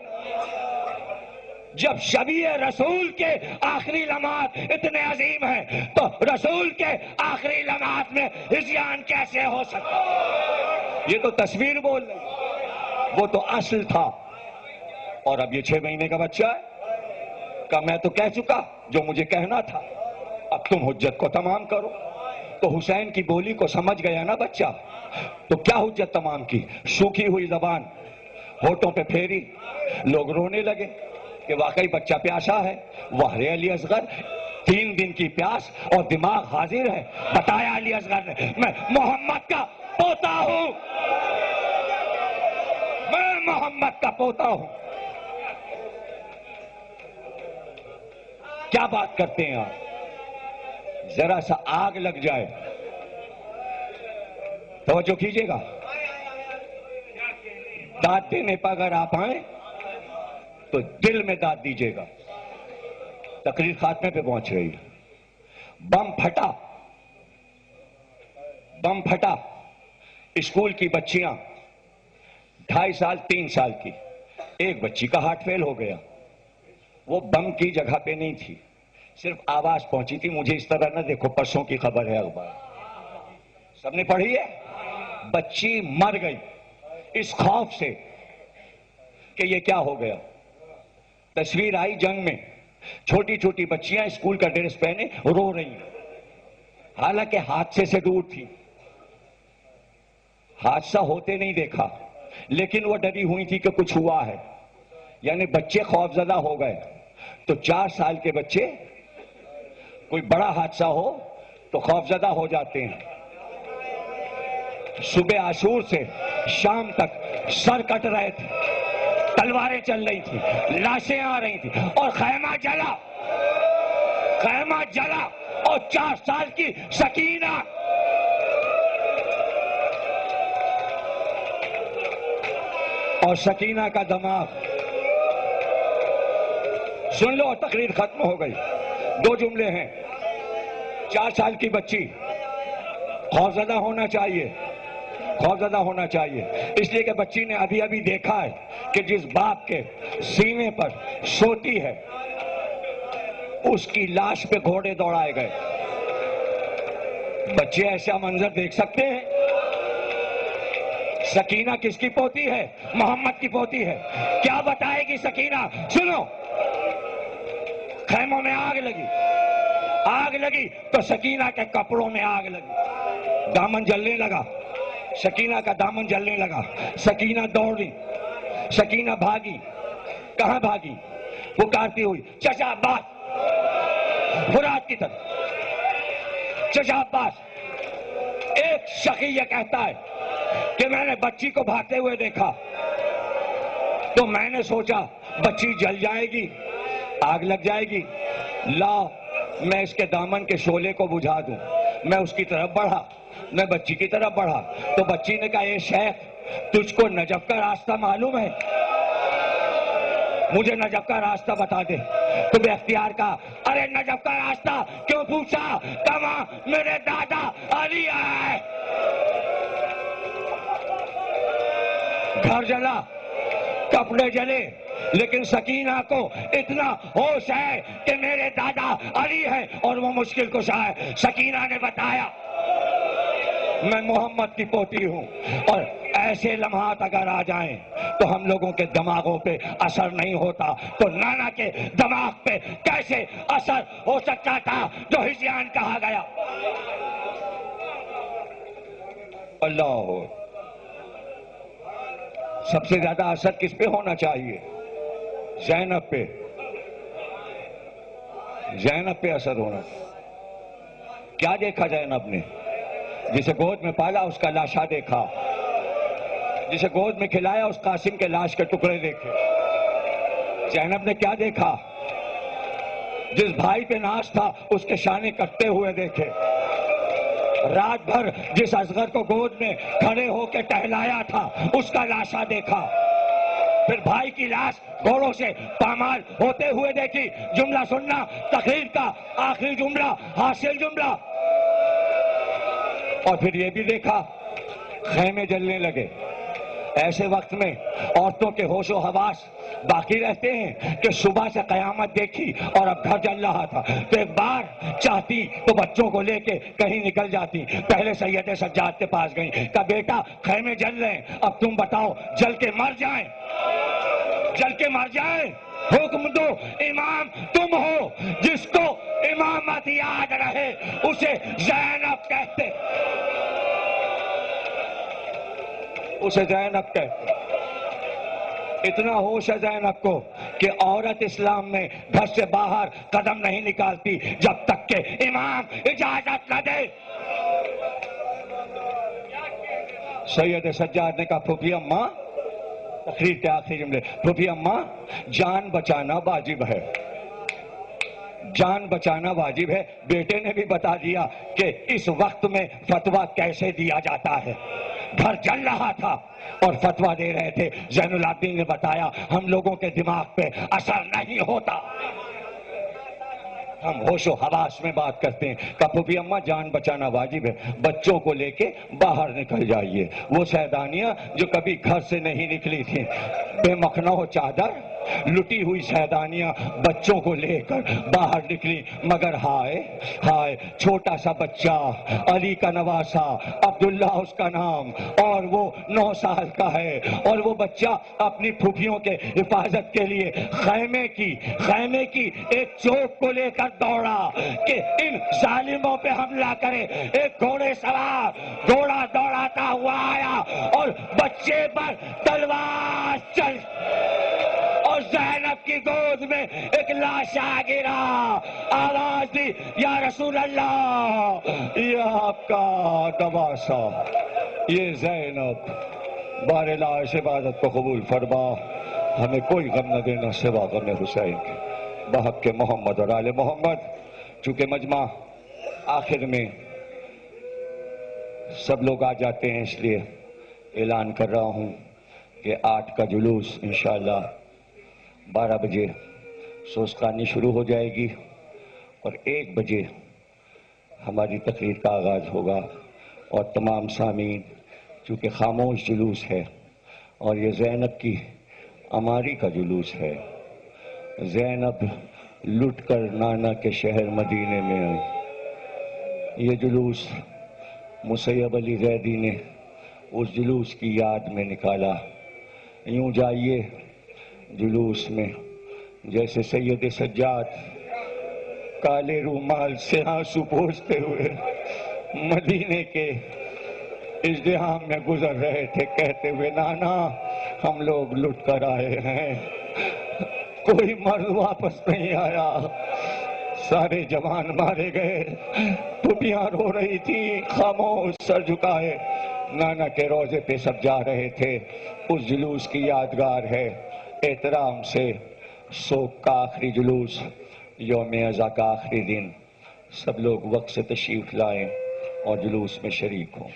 جب شبیہ رسول کے آخری لمحات اتنے عظیم ہیں تو رسول کے آخری لمحات میں عصیان کیسے ہو سکتا؟ یہ تو تصویر بول رہی، وہ تو اصل تھا۔ اور اب یہ 6 مہینے کا بچہ ہے کہ میں تو کہہ چکا جو مجھے کہنا تھا، اب تم حجت کو تمام کرو۔ تو حسین کی بولی کو سمجھ گیا نا بچہ، تو کیا حجت تمام کی؟ سوکھی ہوئی زبان ہونٹوں پہ پھیری، لوگ رونے لگے کہ واقعی بچہ پیاسا ہے۔ واہ رے علی اصغر، 3 دن کی پیاس اور دماغ حاضر ہے۔ بتایا علی اصغر نے میں محمد کا پوتا ہوں، میں محمد کا پوتا ہوں۔ کیا بات کرتے ہیں آپ؟ ذرا سا آگ لگ جائے، توجہ کیجئے گا، داد دینے پر اگر آپ آئیں تو دل میں داد دیجئے گا۔ تقریر خاتمے پہ پہنچ رہی ہے۔ بم پھٹا، اسکول کی بچیاں 2.5 سال 3 سال کی، ایک بچی کا ہارٹ فیل ہو گیا۔ وہ بم کی جگہ پہ نہیں تھی، صرف آواز پہنچی تھی۔ مجھے اس طرح نہ دیکھو، پرسوں کی خبر ہے اخبار، سب نے پڑھی ہے۔ بچی مر گئی اس خوف سے کہ یہ کیا ہو گیا۔ تصویر آئی جنگ میں، چھوٹی چھوٹی بچیاں اسکول کا ڈریس پہنے رو رہی ہیں، حالانکہ حادثے سے دور تھی، حادثہ ہوتے نہیں دیکھا، لیکن وہ ڈری ہوئی تھی کہ کچھ ہوا ہے۔ یعنی بچے خوفزدہ ہو گئے۔ تو 4 سال کے بچے کوئی بڑا حادثہ ہو تو خوفزدہ ہو جاتے ہیں۔ صبح عاشور سے شام تک سر کٹ رہے تھے، تلواریں چل رہی تھی، لاشیں آ رہی تھی، اور خیمہ جلا اور 4 سال کی سکینہ اور سکینہ کا دماغ، سن لو تقریر ختم ہو گئی۔ 2 جملے ہیں۔ 4 سال کی بچی، خوفزدہ ہونا چاہیے، خوفزدہ ہونا چاہیے، اس لیے کہ بچی نے ابھی ابھی دیکھا ہے کہ جس باپ کے سینے پر سوتی ہے اس کی لاش پہ گھوڑے دوڑائے گئے۔ بچے ایسا منظر دیکھ سکتے ہیں؟ سکینہ کس کی پوتی ہے؟ محمد کی پوتی ہے۔ کیا بتائے گی سکینہ؟ سنو، خیموں میں آگ لگی تو سکینہ کے کپڑوں میں آگ لگی، دامن جلنے لگا، سکینہ کا دامن جلنے لگا۔ سکینہ دوڑی، سکینہ بھاگی۔ کہاں بھاگی؟ پکارتی ہوئی چچا عباس، فرات کی طرف۔ چچا عباس، ایک شقی یہ کہتا ہے کہ میں نے بچی کو بھاگتے ہوئے دیکھا تو میں نے سوچا بچی جل جائے گی، آگ لگ جائے گی، لا میں اس کے دامن کے شعلے کو بجھا دوں۔ میں اس کی طرف بڑھا، میں بچی کی طرف بڑھا تو بچی نے کہا اے شیخ تجھ کو نجف کا راستہ معلوم ہے؟ مجھے نجف کا راستہ بتا دے۔ تو بے اختیار کہا ارے نجف کا راستہ کیوں پوچھا؟ کہاں میرے دادا علی آئے۔ گھر جلا، کپڑے جلے، لیکن سکینہ کو اتنا ہوش ہے کہ میرے دادا علی ہے اور وہ مشکل کشا ہے۔ سکینہ نے بتایا میں محمد کی پوتی ہوں، اور ایسے لمحات اگر آ جائیں تو ہم لوگوں کے دماغوں پہ اثر نہیں ہوتا تو نانا کے دماغ پہ کیسے اثر ہو سکتا تھا جو ہجیان کہا گیا۔ اللہ، سب سے زیادہ اثر کس پہ ہونا چاہیے؟ زینب پہ۔ زینب پہ اثر ہونا. کیا دیکھا زینب نے؟ جسے گود میں پالا اس کا لاشا دیکھا، جسے گود میں کھلایا اس قاسم کے لاش کے ٹکڑے دیکھے. زینب نے کیا دیکھا؟ جس بھائی پہ ناز تھا اس کے شانے کٹتے ہوئے دیکھے. رات بھر جس اصغر کو گود میں کھڑے ہو کے ٹہلایا تھا اس کا لاشا دیکھا. پھر بھائی کی لاش گھوڑوں سے پامال ہوتے ہوئے دیکھی. جملہ سننا، تقریر کا آخری جملہ، حاصل جملہ. اور پھر یہ بھی دیکھا خیمے جلنے لگے. ایسے وقت میں عورتوں کے ہوش و حواس باقی رہتے ہیں کہ صبح سے قیامت دیکھی اور اب گھر جل رہا تھا تو ایک بار چاہتی تو بچوں کو لے کے کہیں نکل جاتی. پہلے سید سجاد کے پاس گئیں، کہا بیٹا خیمے جل رہے ہیں، اب تم بتاؤ جل کے مر جائیں، جل کے مر جائیں، حکم دو. امام تم ہو، جس کو امامت یاد رہے اسے زینب کہتے، اسے زینب کہتے. اتنا ہوش ہے زینب کو کہ عورت اسلام میں گھر سے باہر قدم نہیں نکالتی جب تک کہ امام اجازت نہ دے. سید سجاد نے کہا پھوپھی اماں، تقریر کے آخری جملے، پھوپھی اماں جان بچانا واجب ہے، جان بچانا واجب ہے. بیٹے نے بھی بتا دیا کہ اس وقت میں فتویٰ کیسے دیا جاتا ہے. گھر جل رہا تھا اور فتویٰ دے رہے تھے. زین العابدین نے بتایا ہم لوگوں کے دماغ پہ اثر نہیں ہوتا، ہم ہوش و حواس میں بات کرتے ہیں. کپو بھی اماں جان بچانا واجب ہے، بچوں کو لے کے باہر نکل جائیے. وہ سیدانیاں جو کبھی گھر سے نہیں نکلی تھیں، بے مخنو چادر لٹی ہوئی سیدانیاں بچوں کو لے کر باہر نکلی. مگر ہائے ہائے، چھوٹا سا بچہ علی کا نواسا عبداللہ اس کا نام، اور وہ 9 سال کا ہے، اور وہ بچہ اپنی پھوپھیوں کے حفاظت کے لیے خیمے کی ایک چوک کو لے کر دوڑا کہ ان ظالموں پہ حملہ کرے. ایک گھوڑے سوار گھوڑا دوڑاتا ہوا آیا اور بچے پر تلوار چل، اور زینب کی گود میں ایک لاشا گرا. آواز دی یا رسول اللہ، یہ آپ کا نواسا، یہ زینب. بار لاش عبادت کو قبول فرما، ہمیں کوئی غم نہ دینا سوا غم حسین کے، بحق کے محمد اور آل محمد. چونکہ مجمع آخر میں سب لوگ آ جاتے ہیں، اس لیے اعلان کر رہا ہوں کہ 8 کا جلوس انشاءاللہ 12 بجے سوزخانی شروع ہو جائے گی اور 1 بجے ہماری تقریر کا آغاز ہوگا. اور تمام سامعین، چونکہ خاموش جلوس ہے اور یہ زینب کی اماری کا جلوس ہے، زینب لٹ کر نانا کے شہر مدینے میں آئی. یہ جلوس مسیب علی زیدی نے اس جلوس کی یاد میں نکالا. یوں جائیے جلوس میں جیسے سید سجاد کالے رومال سے آنسو پوچھتے ہوئے مدینے کے ازدحام میں گزر رہے تھے، کہتے ہوئے نانا ہم لوگ لٹ کر آئے ہیں، کوئی مرد واپس نہیں آیا، سارے جوان مارے گئے. پھوپھیاں رو رہی تھی خاموش سر جھکائے، نانا کے روضے پہ سب جا رہے تھے. اس جلوس کی یادگار ہے. احترام سے سوگ کا آخری جلوس، یوم عزا کا آخری دن، سب لوگ وقت سے تشریف لائیں اور جلوس میں شریک ہوں.